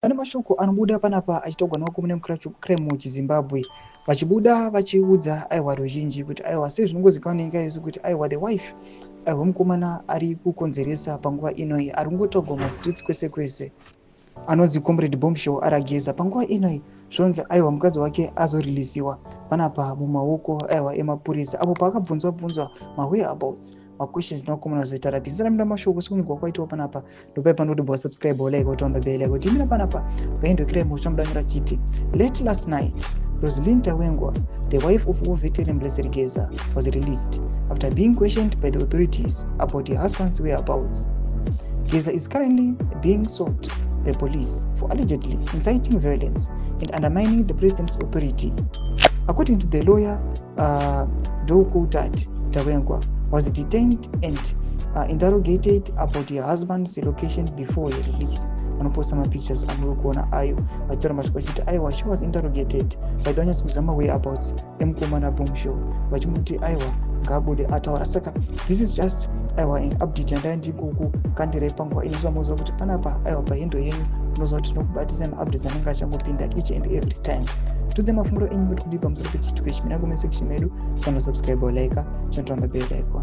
Pane mashoko anobuda panapa achitogwana kumune crime muZimbabwe vachibuda vachiudza aiwa ruzhinji kuti aiwa sezvinongozikanwa nenyika yesu kuti aiwa the wife wemukomana ari kukonzeresa panguva inoyi ari kungotogwa mastreets kwese kwese anonzi comrade bombshell ari Geza. Panguva inoyi zvonzi aiwa mukadzi wake azorilisiwa panapa mumaoko aiwa emapurisa apo paakabvunzwa mawhereabouts maquestions nakomana zoita rapisa munda mashoko sikumigwa kwaitwa panapa ndopai panodobva subscribe like kuti on the bell like kuti imira panapa paendo crime uchamudangira chiti late last night Rosalinda Wengwa, the wife of war veteran Blessed Geza, was released after being questioned by the authorities about her husband's whereabouts. Geza is currently being sought by police for allegedly inciting violence and undermining the president's authority. According to the lawyer, Doukotat Tawengwa was detained and interrogated about her husband's location before her release. Vanoposta mapictures amurikuona ayo vachitora mashoko achiti aiwa she was interrogated vaida vanyatsokuzama whereabouts emukomana bombshell vachimuti aiwa ngaabude ataura. Saka this is just aiwa an update yandaya ndikuku kandirai panguva inozomuza kuti panapa aiwa pahendo yenyu unoziva kuti tinokubatisa maupdates anenge achangopinda each and every time. Tudze mafunguro enyu kuti kudii pamusoro pechituko ichi mina comment section medu chano subscribe like chano turn the bell icon.